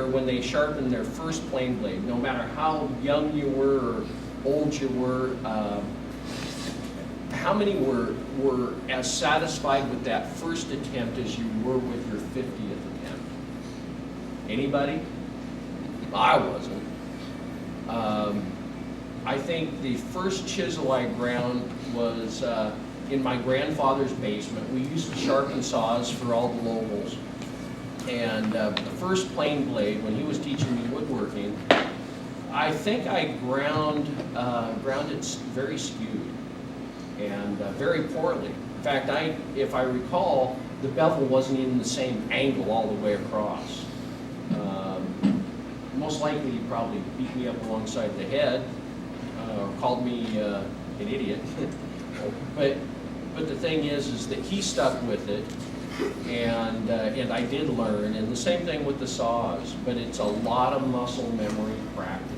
there when they sharpened their first plane blade, no matter how young you were or old you were, how many were as satisfied with that first attempt as you were with your 50th attempt? Anybody? I wasn't. I think the first chisel I ground was in my grandfather's basement. We used to sharpen saws for all the locals. And the first plane blade, when he was teaching me woodworking, I think I ground it very skewed and very poorly. In fact, if I recall, the bevel wasn't even the same angle all the way across. Most likely he probably beat me up alongside the head or called me an idiot. But the thing is that he stuck with it, and I did learn, and the same thing with the saws, but it's a lot of muscle memory practice.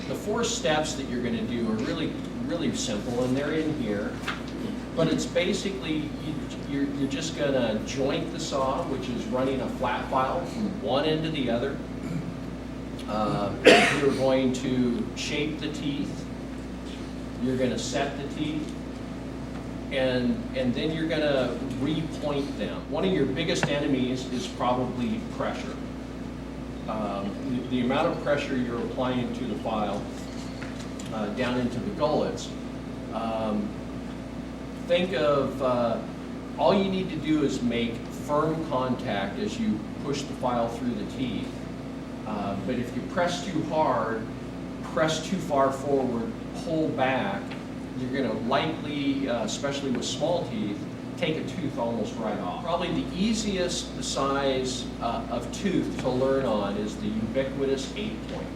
The 4 steps that you're going to do are really simple, and they're in here, but it's basically you're just going to joint the saw, which is running a flat file from one end to the other. You're going to shape the teeth. You're going to set the teeth. And then you're going to repoint them. One of your biggest enemies is probably pressure. The amount of pressure you're applying to the file down into the gullets. Think of all you need to do is make firm contact as you push the file through the teeth. But if you press too hard, press too far forward, pull back, you're going to likely, especially with small teeth, take a tooth almost right off. Probably the easiest size of tooth to learn on is the ubiquitous 8-point.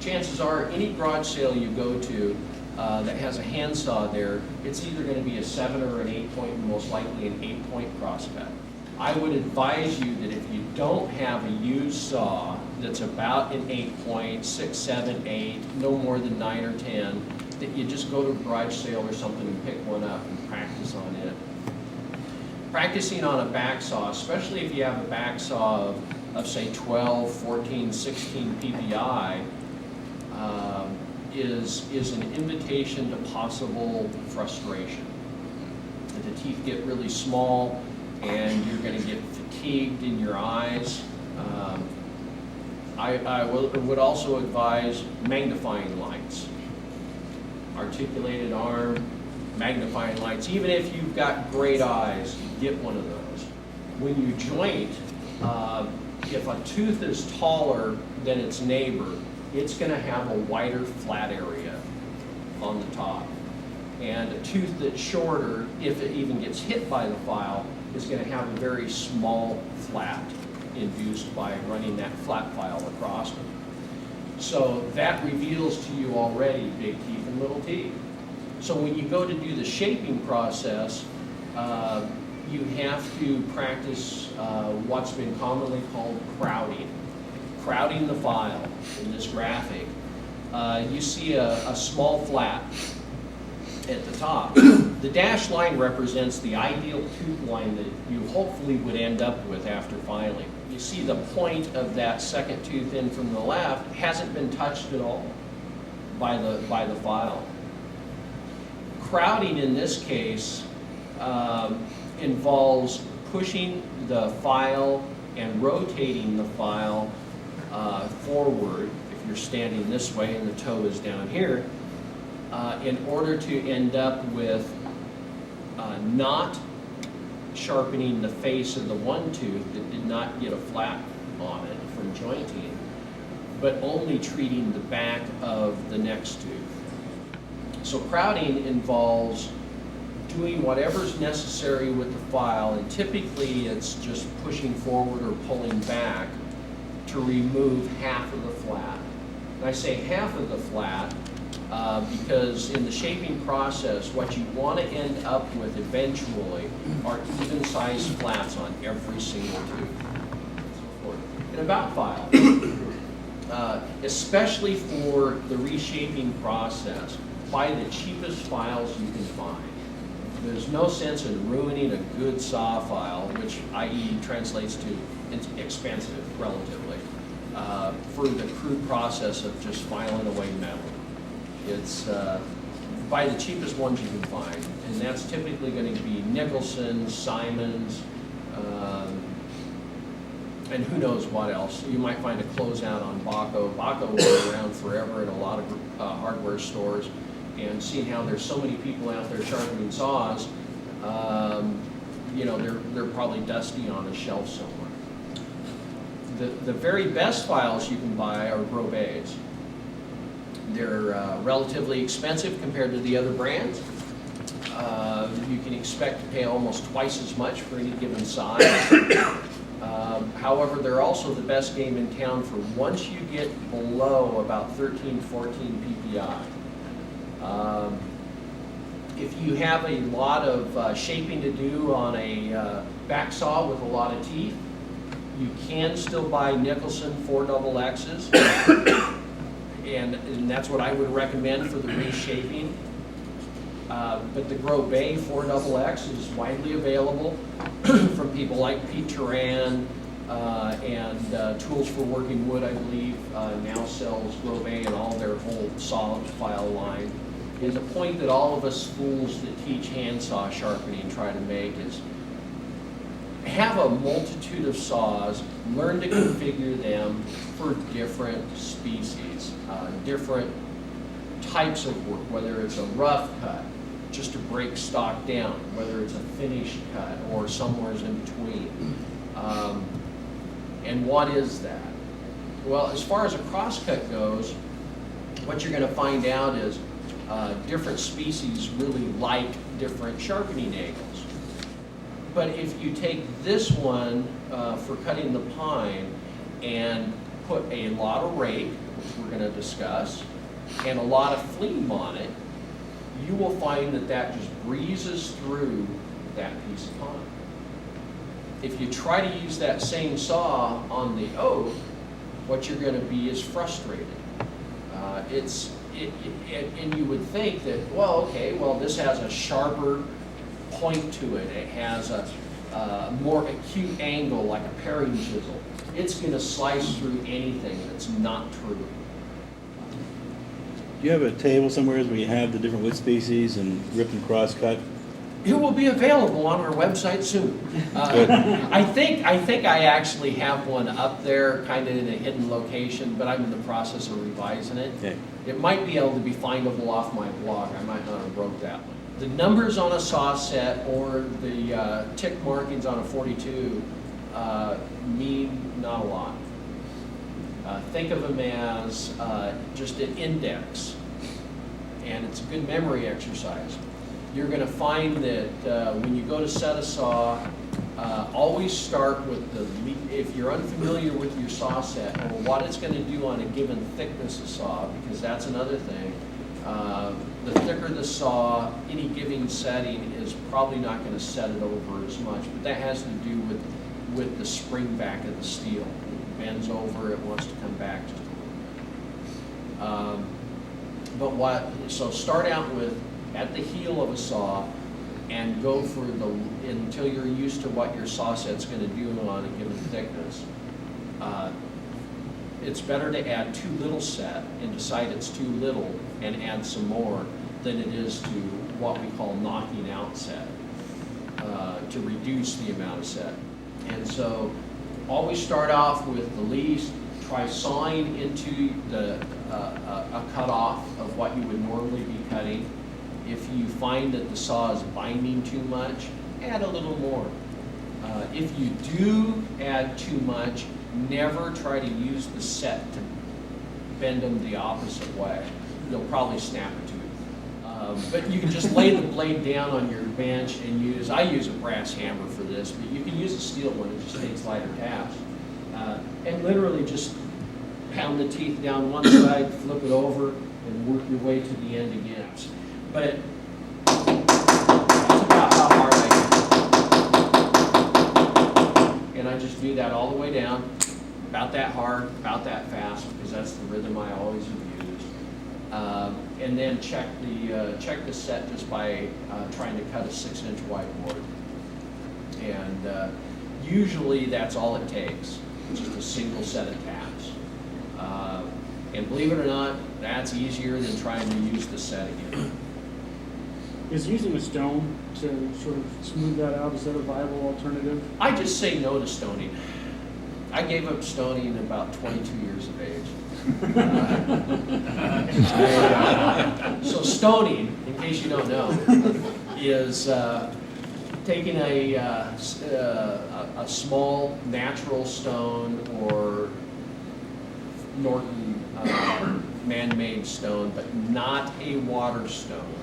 Chances are any garage sale you go to that has a handsaw there, it's either going to be a 7 or an 8-point, and most likely an 8-point prospect. I would advise you that if you don't have a used saw that's about an 8-point, 6, 7, 8, no more than 9 or 10, that you just go to a garage sale or something and pick one up and practice on it. Practicing on a back saw, especially if you have a back saw of say 12, 14, 16 PPI, is an invitation to possible frustration. The teeth get really small and you're going to get fatigued in your eyes. I would also advise magnifying lights. Articulated arm, magnifying lights. Even if you've got great eyes, get one of those. When you joint, if a tooth is taller than its neighbor, it's going to have a wider flat area on the top. And a tooth that's shorter, if it even gets hit by the file, is going to have a very small flat induced by running that flat file across them. So that reveals to you already big teeth and little teeth. So when you go to do the shaping process, you have to practice what's been commonly called crowding. Crowding the file in this graphic. You see a small flat at the top. The dashed line represents the ideal tooth line that you hopefully would end up with after filing. You see the point of that second tooth in from the left hasn't been touched at all by the file. Crowding in this case involves pushing the file and rotating the file forward if you're standing this way and the toe is down here, in order to end up with not sharpening the face of the one tooth that did not get a flat on it from jointing, but only treating the back of the next tooth. So crowding involves doing whatever's necessary with the file, and typically it's just pushing forward or pulling back to remove half of the flat. And I say half of the flat because in the shaping process, what you want to end up with eventually are even-sized flats on every single tooth. And about file, especially for the reshaping process, buy the cheapest files you can find. There's no sense in ruining a good saw file, which i.e. translates to it's expensive relatively, for the crude process of just filing away metal. It's buy the cheapest ones you can find, and that's typically going to be Nicholson, Simon's, and who knows what else. You might find a closeout on Baco. Baco will be around forever in a lot of hardware stores, and seeing how there's so many people out there sharpening saws, you know, they're probably dusty on a shelf somewhere. The very best files you can buy are Grobets. They're relatively expensive compared to the other brands. You can expect to pay almost twice as much for any given size. However, they're also the best game in town for once you get below about 13, 14 PPI. If you have a lot of shaping to do on a back saw with a lot of teeth, you can still buy Nicholson 4XXs, and that's what I would recommend for the reshaping. But the Grobet 4XX is widely available from people like Pete Turan, and Tools for Working Wood, I believe, now sells Grobet and all their whole saw file line. And the point that all of us fools that teach handsaw sharpening try to make is have a multitude of saws, learn to configure them for different species, different types of work, whether it's a rough cut, just to break stock down, whether it's a finished cut or somewhere's in between. And what is that? Well, as far as a crosscut goes, what you're going to find out is different species really like different sharpening angles. But if you take this one for cutting the pine and put a lot of rake, which we're going to discuss, and a lot of fleam on it, you will find that that just breezes through that piece of pine. If you try to use that same saw on the oak, what you're going to be is frustrated. And you would think that, well, okay, well, this has a sharper point to it. It has a more acute angle, like a paring chisel. It's going to slice through anything. That's not true. Do you have a table somewhere where you have the different wood species and rip and cross cut? It will be available on our website soon. I think I actually have one up there, kind of in a hidden location, but I'm in the process of revising it. Okay. It might be able to be findable off my blog. I might not have wrote that one. The numbers on a saw set or the tick markings on a 42 mean not a lot. Think of them as just an index, and it's a good memory exercise. You're going to find that when you go to set a saw, always start with if you're unfamiliar with your saw set or what it's going to do on a given thickness of saw, because that's another thing. The thicker the saw, any given setting is probably not going to set it over as much, but that has to do with the spring back of the steel. It bends over, it wants to come back just a little bit. So start out with at the heel of a saw and go for until you're used to what your saw set's going to do on a given thickness. It's better to add too little set and decide it's too little and add some more than it is to what we call knocking out set, to reduce the amount of set. And so always start off with the least, try sawing into a cutoff of what you would normally be cutting. If you find that the saw is binding too much, add a little more. If you do add too much, never try to use the set to bend them the opposite way. You'll probably snap a tooth. But you can just lay the blade down on your bench and I use a brass hammer for this, but you can use a steel one. It just takes lighter taps. And literally just pound the teeth down one side, flip it over, and work your way to the end again. But that's about how hard I can. And I just do that all the way down, about that hard, about that fast, because that's the rhythm I always have used. and then check the set just by trying to cut a 6-inch wide board. And usually that's all it takes, just a single set of taps. And believe it or not, that's easier than trying to use the set again. Is using a stone to sort of smooth that out, is that a viable alternative? I just say no to stoning. I gave up stoning about 22 years of age. So stoning, in case you don't know, is taking a small natural stone or Norton man-made stone, but not a water stone,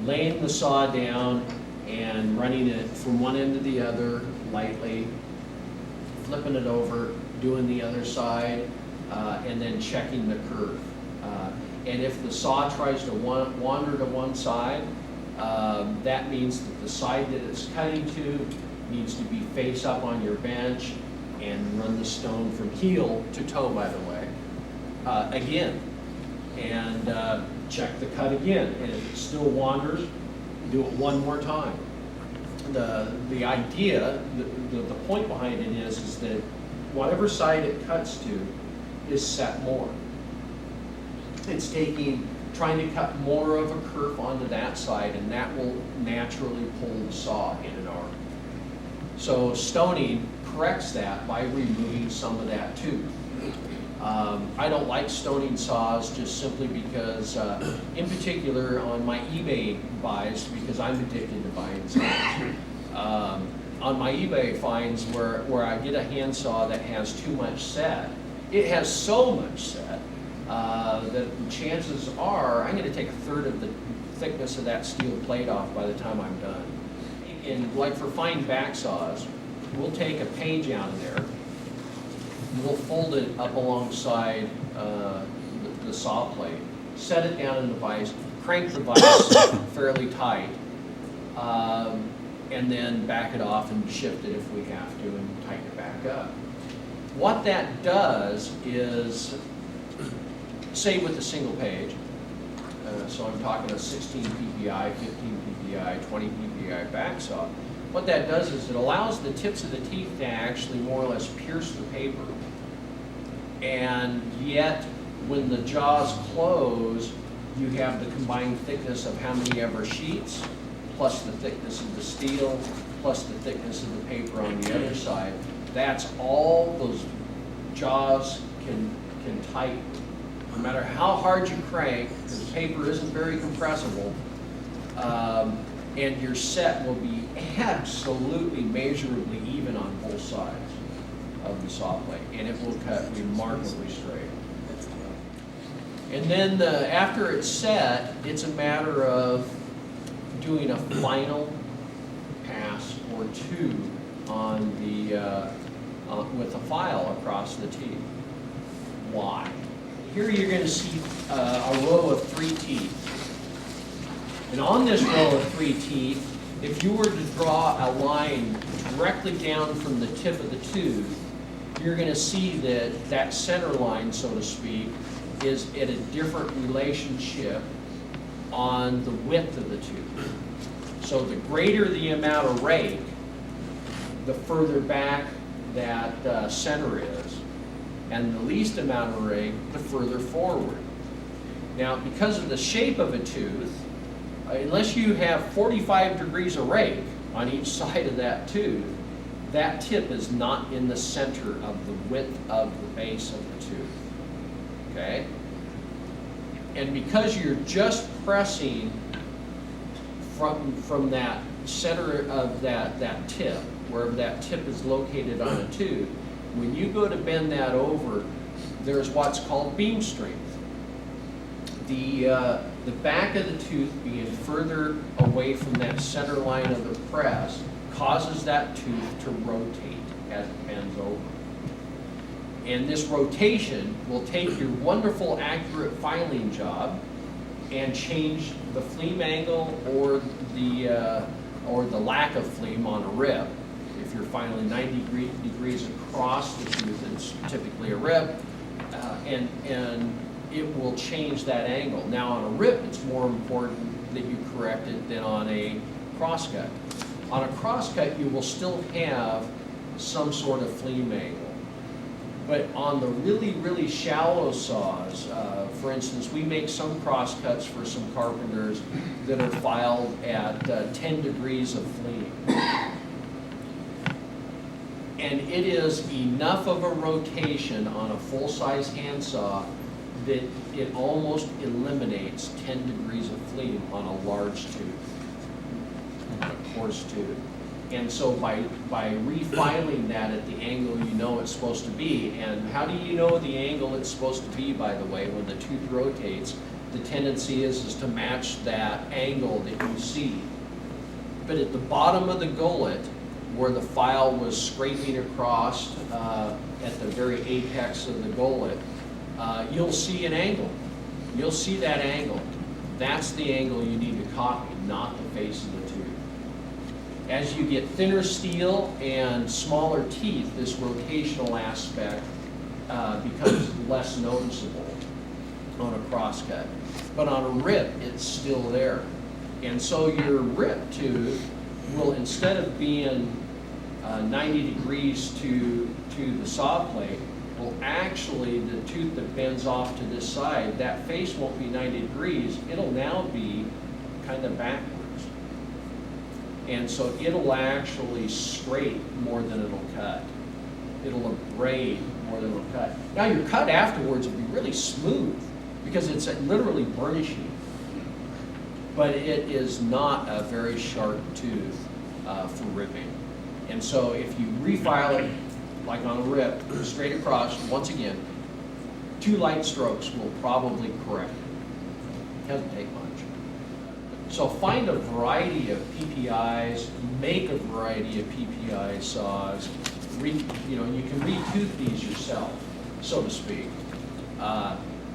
laying the saw down and running it from one end to the other lightly, flipping it over, doing the other side, and then checking the curve. And if the saw tries to wander to one side, that means that the side that it's cutting to needs to be face up on your bench and run the stone from heel to toe, by the way, again. And check the cut again. And if it still wanders, do it one more time. The idea, the point behind it is that whatever side it cuts to is set more. It's trying to cut more of a curve onto that side, and that will naturally pull the saw in an arc. So stoning corrects that by removing some of that tooth. I don't like stoning saws just simply because, in particular on my eBay buys, because I'm addicted to buying saws. On my eBay finds where I get a handsaw that has too much set, it has so much set that the chances are I'm going to take 1/3 of the thickness of that steel plate off by the time I'm done. And like for fine back saws, we'll take a page out of there, we'll fold it up alongside the saw plate, set it down in the vise, crank the vise fairly tight, and then back it off and shift it if we have to and tighten it back up. What that does is, say with a single page, so I'm talking a 16 PPI, 15 PPI, 20 PPI back saw, what that does is it allows the tips of the teeth to actually more or less pierce the paper. And yet, when the jaws close, you have the combined thickness of how many ever sheets, plus the thickness of the steel, plus the thickness of the paper on the other side. That's all those jaws can tighten. No matter how hard you crank, because the paper isn't very compressible, and your set will be absolutely measurably even on both sides of the saw plate, and it will cut remarkably straight. And then after it's set, it's a matter of doing a final pass or two on the with a file across the teeth. Why? Here you're going to see a row of 3 teeth. And on this row of 3 teeth, if you were to draw a line directly down from the tip of the tooth, you're going to see that that center line, so to speak, is at a different relationship on the width of the tooth. So the greater the amount of rake, the further back that center is, and the least amount of rake, the further forward. Now, because of the shape of a tooth, unless you have 45 degrees of rake on each side of that tooth, that tip is not in the center of the width of the base of the tooth. Okay? And because you're just pressing from that center of that tip, wherever that tip is located on a tooth, when you go to bend that over, there's what's called beam strength. The back of the tooth being further away from that center line of the press causes that tooth to rotate as it bends over. And this rotation will take your wonderful accurate filing job and change the fleam angle or the lack of fleam on a rip. If you're filing 90 degrees across the tooth, it's typically a rip. And it will change that angle. Now on a rip, it's more important that you correct it than on a crosscut. On a crosscut, you will still have some sort of fleam angle. But on the really, really shallow saws, for instance, we make some crosscuts for some carpenters that are filed at 10 degrees of fleam. And it is enough of a rotation on a full-size handsaw that it almost eliminates 10 degrees of fleam on a large tooth, on a coarse tooth. And so by refiling that at the angle you know it's supposed to be, and how do you know the angle it's supposed to be, by the way, when the tooth rotates? The tendency is to match that angle that you see. But at the bottom of the gullet, where the file was scraping across at the very apex of the gullet, you'll see an angle. You'll see that angle. That's the angle you need to copy, not the face of the tooth. As you get thinner steel and smaller teeth, this rotational aspect becomes less noticeable on a crosscut. But on a rip, it's still there. And so your rip tooth will, instead of being 90 degrees to the saw plate, will actually, the tooth that bends off to this side, that face won't be 90 degrees, it'll now be kind of backwards. And so it'll actually scrape more than it'll cut. It'll abrade more than it'll cut. Now your cut afterwards will be really smooth because it's literally burnishing. But it is not a very sharp tooth for ripping. And so if you refile it, like on a rip, straight across, once again, 2 light strokes will probably correct it. Doesn't take much. So find a variety of PPIs, make a variety of PPI saws. You can retooth these yourself, so to speak.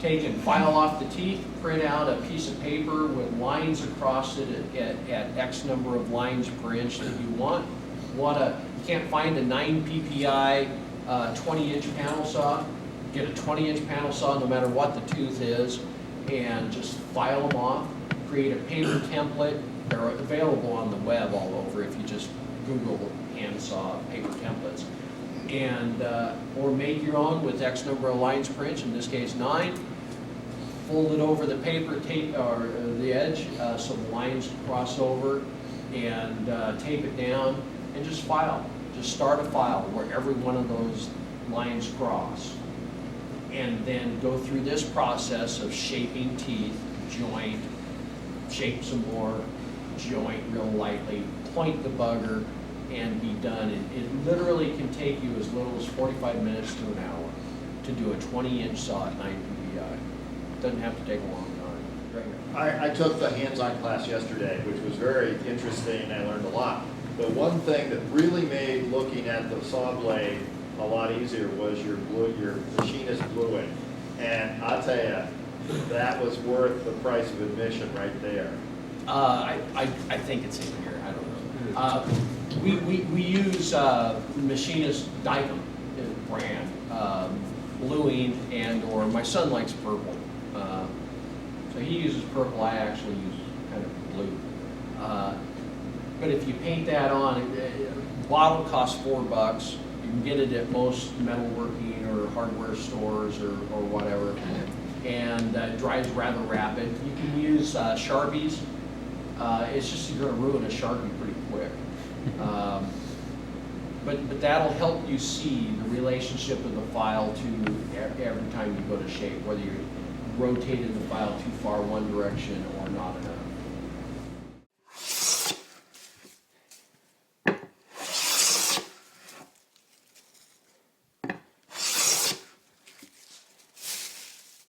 Take and file off the teeth, print out a piece of paper with lines across it at X number of lines per inch that you want. You can't find a 9 PPI 20-inch panel saw, get a 20-inch panel saw no matter what the tooth is, and just file them off. Create a paper template. They're available on the web all over if you just Google handsaw paper templates. And or make your own with X number of lines per inch, in this case 9. Fold it over the paper tape or the edge so the lines cross over, and tape it down and just file. Just start a file where every one of those lines cross. And then go through this process of shaping teeth, joint, shape some more, joint real lightly, point the bugger, and be done. And it literally can take you as little as 45 minutes to an hour to do a 20-inch saw at 9 PPI. Doesn't have to take a long time. I took the hands-on class yesterday, which was very interesting. I learned a lot. The one thing that really made looking at the saw blade a lot easier was your machinist bluing. And I'll tell you, that was worth the price of admission right there. I think it's in here. I don't know. We use Machinist Dykem brand, bluing, and or my son likes purple. So he uses purple. I actually use kind of blue. But if you paint that on, a bottle costs $4. You can get it at most metalworking or hardware stores or whatever. And it dries rather rapid. You can use Sharpies. It's just you're going to ruin a Sharpie pretty quick. But that'll help you see the relationship of the file to every time you go to shape, whether you rotated the file too far one direction or not enough.